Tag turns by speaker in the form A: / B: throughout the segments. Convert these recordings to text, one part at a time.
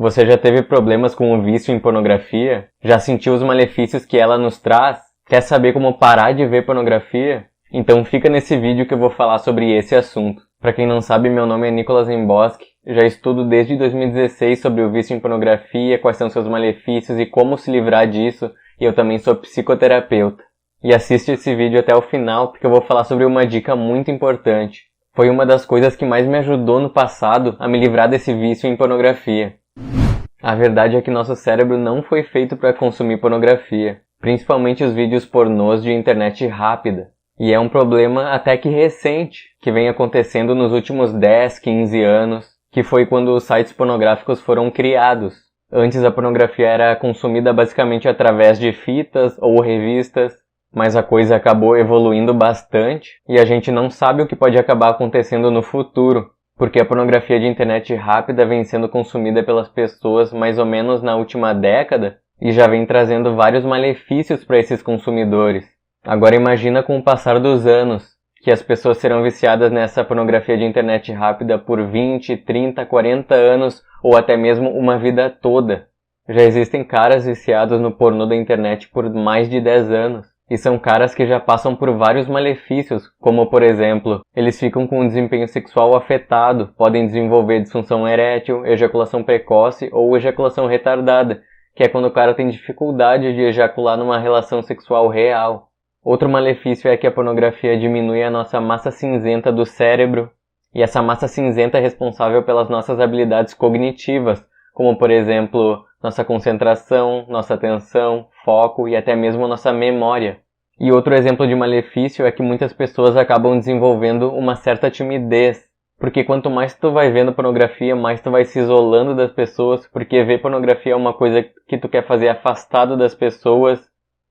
A: Você já teve problemas com o vício em pornografia? Já sentiu os malefícios que ela nos traz? Quer saber como parar de ver pornografia? Então fica nesse vídeo que eu vou falar sobre esse assunto. Para quem não sabe, meu nome é Nicolas Imboski, já estudo desde 2016 sobre o vício em pornografia, quais são seus malefícios e como se livrar disso, e eu também sou psicoterapeuta. E assiste esse vídeo até o final porque eu vou falar sobre uma dica muito importante. Foi uma das coisas que mais me ajudou no passado a me livrar desse vício em pornografia. A verdade é que nosso cérebro não foi feito para consumir pornografia, principalmente os vídeos pornôs de internet rápida. E é um problema até que recente, que vem acontecendo nos últimos 10, 15 anos, que foi quando os sites pornográficos foram criados. Antes a pornografia era consumida basicamente através de fitas ou revistas, mas a coisa acabou evoluindo bastante e a gente não sabe o que pode acabar acontecendo no futuro, porque a pornografia de internet rápida vem sendo consumida pelas pessoas mais ou menos na última década e já vem trazendo vários malefícios para esses consumidores. Agora imagina com o passar dos anos, que as pessoas serão viciadas nessa pornografia de internet rápida por 20, 30, 40 anos ou até mesmo uma vida toda. Já existem caras viciados no pornô da internet por mais de 10 anos. E são caras que já passam por vários malefícios, como por exemplo, eles ficam com um desempenho sexual afetado, podem desenvolver disfunção erétil, ejaculação precoce ou ejaculação retardada, que é quando o cara tem dificuldade de ejacular numa relação sexual real. Outro malefício é que a pornografia diminui a nossa massa cinzenta do cérebro, e essa massa cinzenta é responsável pelas nossas habilidades cognitivas, como por exemplo, nossa concentração, nossa atenção, foco e até mesmo nossa memória. E outro exemplo de malefício é que muitas pessoas acabam desenvolvendo uma certa timidez, porque quanto mais tu vai vendo pornografia, mais tu vai se isolando das pessoas, porque ver pornografia é uma coisa que tu quer fazer afastado das pessoas.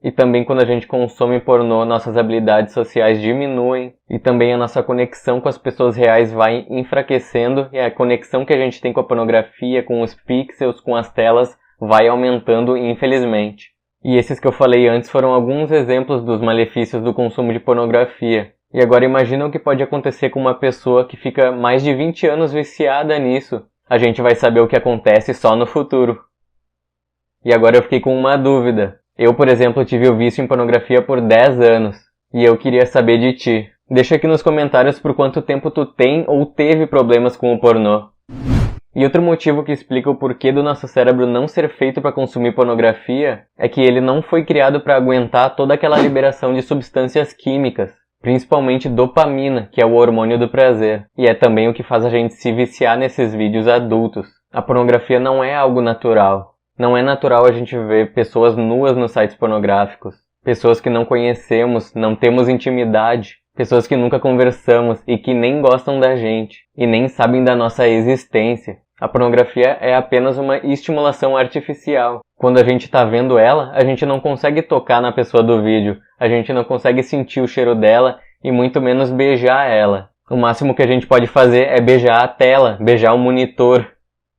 A: E também quando a gente consome pornô, nossas habilidades sociais diminuem e também a nossa conexão com as pessoas reais vai enfraquecendo e a conexão que a gente tem com a pornografia, com os pixels, com as telas, vai aumentando, infelizmente. E esses que eu falei antes foram alguns exemplos dos malefícios do consumo de pornografia. E agora imagina o que pode acontecer com uma pessoa que fica mais de 20 anos viciada nisso. A gente vai saber o que acontece só no futuro. E agora eu fiquei com uma dúvida. Eu, por exemplo, tive o vício em pornografia por 10 anos, e eu queria saber de ti. Deixa aqui nos comentários por quanto tempo tu tem ou teve problemas com o pornô. E outro motivo que explica o porquê do nosso cérebro não ser feito para consumir pornografia é que ele não foi criado para aguentar toda aquela liberação de substâncias químicas, principalmente dopamina, que é o hormônio do prazer, e é também o que faz a gente se viciar nesses vídeos adultos. A pornografia não é algo natural. Não é natural a gente ver pessoas nuas nos sites pornográficos, pessoas que não conhecemos, não temos intimidade, pessoas que nunca conversamos e que nem gostam da gente e nem sabem da nossa existência. A pornografia é apenas uma estimulação artificial. Quando a gente está vendo ela, a gente não consegue tocar na pessoa do vídeo, a gente não consegue sentir o cheiro dela e muito menos beijar ela. O máximo que a gente pode fazer é beijar a tela, beijar o monitor.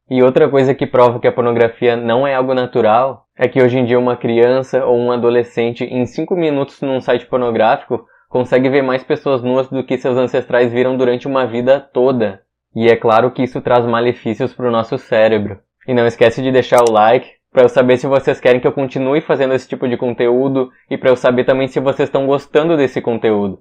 A: E outra coisa que prova que a pornografia não é algo natural é que hoje em dia uma criança ou um adolescente em 5 minutos num site pornográfico consegue ver mais pessoas nuas do que seus ancestrais viram durante uma vida toda. E é claro que isso traz malefícios para o nosso cérebro. E não esquece de deixar o like para eu saber se vocês querem que eu continue fazendo esse tipo de conteúdo e para eu saber também se vocês estão gostando desse conteúdo.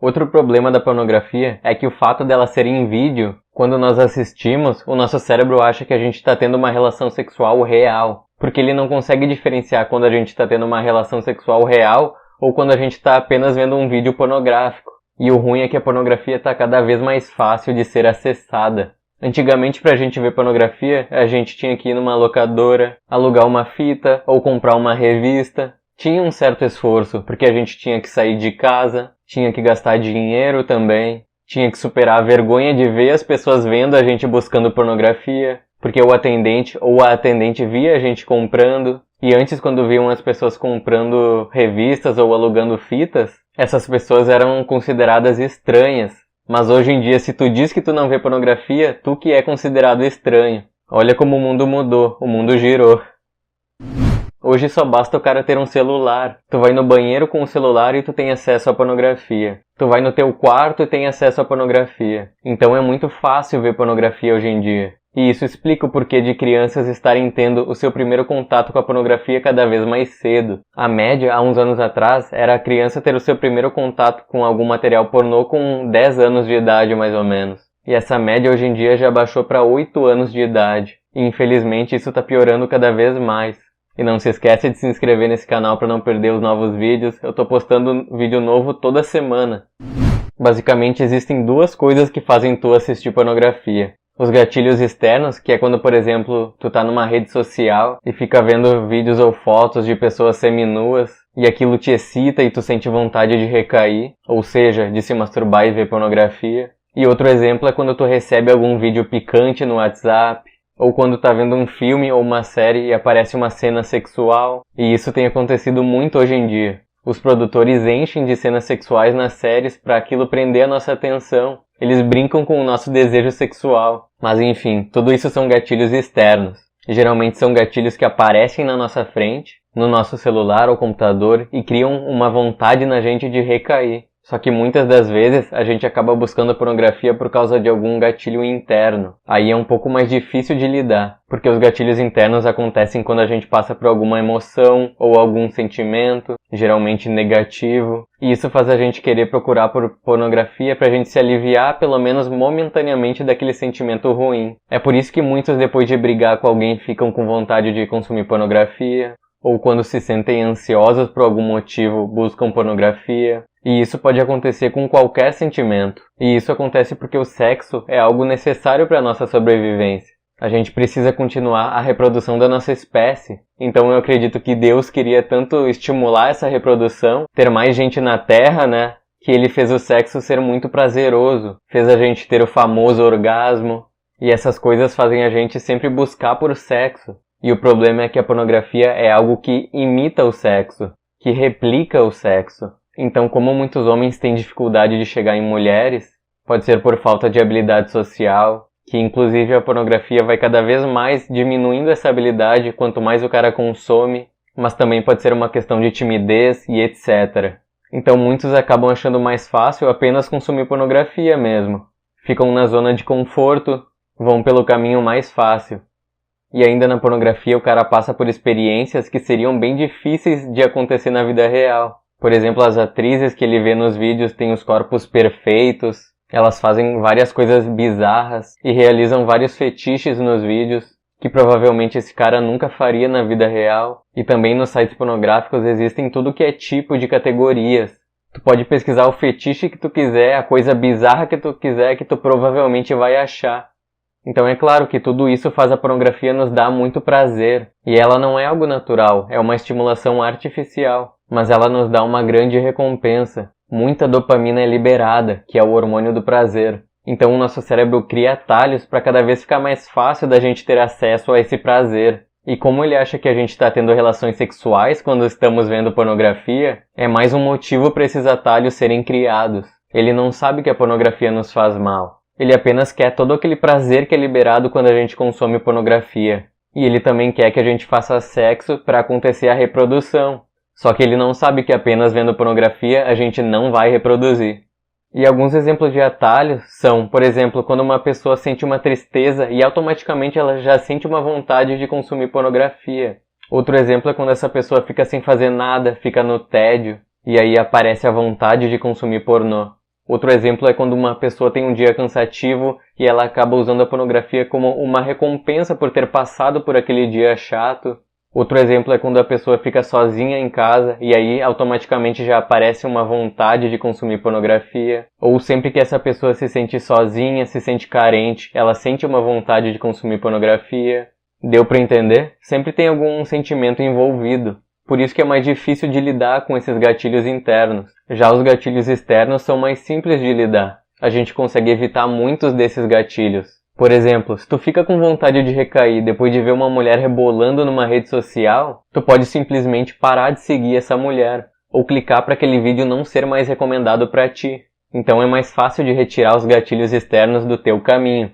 A: Outro problema da pornografia é que o fato dela ser em vídeo, quando nós assistimos, o nosso cérebro acha que a gente está tendo uma relação sexual real, porque ele não consegue diferenciar quando a gente está tendo uma relação sexual real ou quando a gente está apenas vendo um vídeo pornográfico. E o ruim é que a pornografia está cada vez mais fácil de ser acessada. Antigamente, pra gente ver pornografia, a gente tinha que ir numa locadora, alugar uma fita ou comprar uma revista. Tinha um certo esforço, porque a gente tinha que sair de casa, tinha que gastar dinheiro também, tinha que superar a vergonha de ver as pessoas vendo a gente buscando pornografia, porque o atendente ou a atendente via a gente comprando, e antes quando viam as pessoas comprando revistas ou alugando fitas, essas pessoas eram consideradas estranhas. Mas hoje em dia, se tu diz que tu não vê pornografia, tu que é considerado estranho. Olha como o mundo mudou, o mundo girou. Hoje só basta o cara ter um celular. Tu vai no banheiro com o celular e tu tem acesso à pornografia. Tu vai no teu quarto e tem acesso à pornografia. Então é muito fácil ver pornografia hoje em dia. E isso explica o porquê de crianças estarem tendo o seu primeiro contato com a pornografia cada vez mais cedo. A média, há uns anos atrás, era a criança ter o seu primeiro contato com algum material pornô com 10 anos de idade, mais ou menos. E essa média hoje em dia já baixou para 8 anos de idade. E infelizmente isso está piorando cada vez mais. E não se esquece de se inscrever nesse canal para não perder os novos vídeos. Eu tô postando vídeo novo toda semana. Basicamente existem duas coisas que fazem tu assistir pornografia. Os gatilhos externos, que é quando, por exemplo, tu tá numa rede social e fica vendo vídeos ou fotos de pessoas seminuas e aquilo te excita e tu sente vontade de recair, ou seja, de se masturbar e ver pornografia. E outro exemplo é quando tu recebe algum vídeo picante no WhatsApp, ou quando tá vendo um filme ou uma série e aparece uma cena sexual, e isso tem acontecido muito hoje em dia. Os produtores enchem de cenas sexuais nas séries para aquilo prender a nossa atenção. Eles brincam com o nosso desejo sexual. Mas enfim, tudo isso são gatilhos externos. Geralmente são gatilhos que aparecem na nossa frente, no nosso celular ou computador, e criam uma vontade na gente de recair. Só que muitas das vezes a gente acaba buscando a pornografia por causa de algum gatilho interno. Aí é um pouco mais difícil de lidar, porque os gatilhos internos acontecem quando a gente passa por alguma emoção ou algum sentimento, geralmente negativo. E isso faz a gente querer procurar por pornografia pra gente se aliviar, pelo menos momentaneamente, daquele sentimento ruim. É por isso que muitos, depois de brigar com alguém, ficam com vontade de consumir pornografia, ou quando se sentem ansiosos por algum motivo, buscam pornografia. E isso pode acontecer com qualquer sentimento. E isso acontece porque o sexo é algo necessário para a nossa sobrevivência. A gente precisa continuar a reprodução da nossa espécie. Então eu acredito que Deus queria tanto estimular essa reprodução, ter mais gente na Terra, né? Que ele fez o sexo ser muito prazeroso. Fez a gente ter o famoso orgasmo. E essas coisas fazem a gente sempre buscar por sexo. E o problema é que a pornografia é algo que imita o sexo, que replica o sexo. Então, como muitos homens têm dificuldade de chegar em mulheres, pode ser por falta de habilidade social, que inclusive a pornografia vai cada vez mais diminuindo essa habilidade quanto mais o cara consome, mas também pode ser uma questão de timidez e etc. Então muitos acabam achando mais fácil apenas consumir pornografia mesmo. Ficam na zona de conforto, vão pelo caminho mais fácil. E ainda na pornografia o cara passa por experiências que seriam bem difíceis de acontecer na vida real. Por exemplo, as atrizes que ele vê nos vídeos têm os corpos perfeitos, elas fazem várias coisas bizarras e realizam vários fetiches nos vídeos que provavelmente esse cara nunca faria na vida real. E também nos sites pornográficos existem tudo que é tipo de categorias. Tu pode pesquisar o fetiche que tu quiser, a coisa bizarra que tu quiser, que tu provavelmente vai achar. Então é claro que tudo isso faz a pornografia nos dar muito prazer. E ela não é algo natural, é uma estimulação artificial. Mas ela nos dá uma grande recompensa. Muita dopamina é liberada, que é o hormônio do prazer. Então o nosso cérebro cria atalhos para cada vez ficar mais fácil da gente ter acesso a esse prazer. E como ele acha que a gente está tendo relações sexuais quando estamos vendo pornografia, é mais um motivo para esses atalhos serem criados. Ele não sabe que a pornografia nos faz mal. Ele apenas quer todo aquele prazer que é liberado quando a gente consome pornografia. E ele também quer que a gente faça sexo para acontecer a reprodução. Só que ele não sabe que apenas vendo pornografia a gente não vai reproduzir. E alguns exemplos de atalhos são, por exemplo, quando uma pessoa sente uma tristeza e automaticamente ela já sente uma vontade de consumir pornografia. Outro exemplo é quando essa pessoa fica sem fazer nada, fica no tédio, e aí aparece a vontade de consumir pornô. Outro exemplo é quando uma pessoa tem um dia cansativo e ela acaba usando a pornografia como uma recompensa por ter passado por aquele dia chato. Outro exemplo é quando a pessoa fica sozinha em casa e aí automaticamente já aparece uma vontade de consumir pornografia. Ou sempre que essa pessoa se sente sozinha, se sente carente, ela sente uma vontade de consumir pornografia. Deu pra entender? Sempre tem algum sentimento envolvido. Por isso que é mais difícil de lidar com esses gatilhos internos. Já os gatilhos externos são mais simples de lidar. A gente consegue evitar muitos desses gatilhos. Por exemplo, se tu fica com vontade de recair depois de ver uma mulher rebolando numa rede social, tu pode simplesmente parar de seguir essa mulher, ou clicar para aquele vídeo não ser mais recomendado para ti. Então é mais fácil de retirar os gatilhos externos do teu caminho.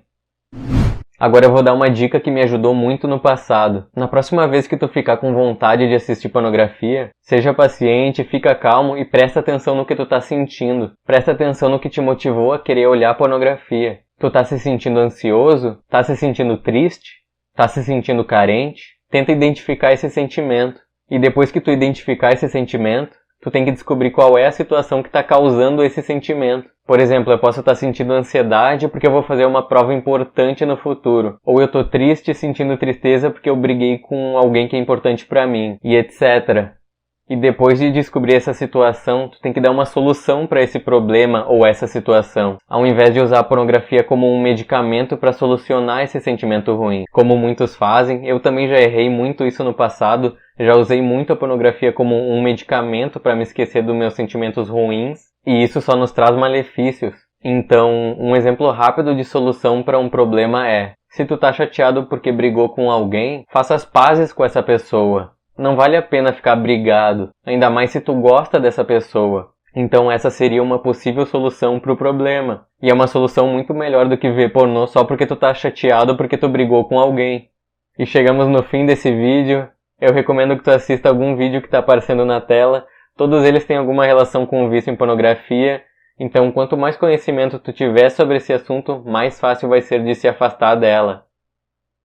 A: Agora eu vou dar uma dica que me ajudou muito no passado. Na próxima vez que tu ficar com vontade de assistir pornografia, seja paciente, fica calmo e presta atenção no que tu tá sentindo. Presta atenção no que te motivou a querer olhar pornografia. Tu tá se sentindo ansioso? Tá se sentindo triste? Tá se sentindo carente? Tenta identificar esse sentimento. E depois que tu identificar esse sentimento, tu tem que descobrir qual é a situação que está causando esse sentimento. Por exemplo, eu posso estar sentindo ansiedade porque eu vou fazer uma prova importante no futuro. Ou eu estou triste sentindo tristeza porque eu briguei com alguém que é importante para mim, e etc. E depois de descobrir essa situação, tu tem que dar uma solução para esse problema ou essa situação, ao invés de usar a pornografia como um medicamento para solucionar esse sentimento ruim. Como muitos fazem, eu também já errei muito isso no passado, já usei muito a pornografia como um medicamento para me esquecer dos meus sentimentos ruins, e isso só nos traz malefícios. Então, um exemplo rápido de solução para um problema é: se tu tá chateado porque brigou com alguém, faça as pazes com essa pessoa. Não vale a pena ficar brigado, ainda mais se tu gosta dessa pessoa. Então essa seria uma possível solução pro problema. E é uma solução muito melhor do que ver pornô só porque tu tá chateado porque tu brigou com alguém. E chegamos no fim desse vídeo. Eu recomendo que tu assista algum vídeo que tá aparecendo na tela. Todos eles têm alguma relação com o vício em pornografia. Então quanto mais conhecimento tu tiver sobre esse assunto, mais fácil vai ser de se afastar dela.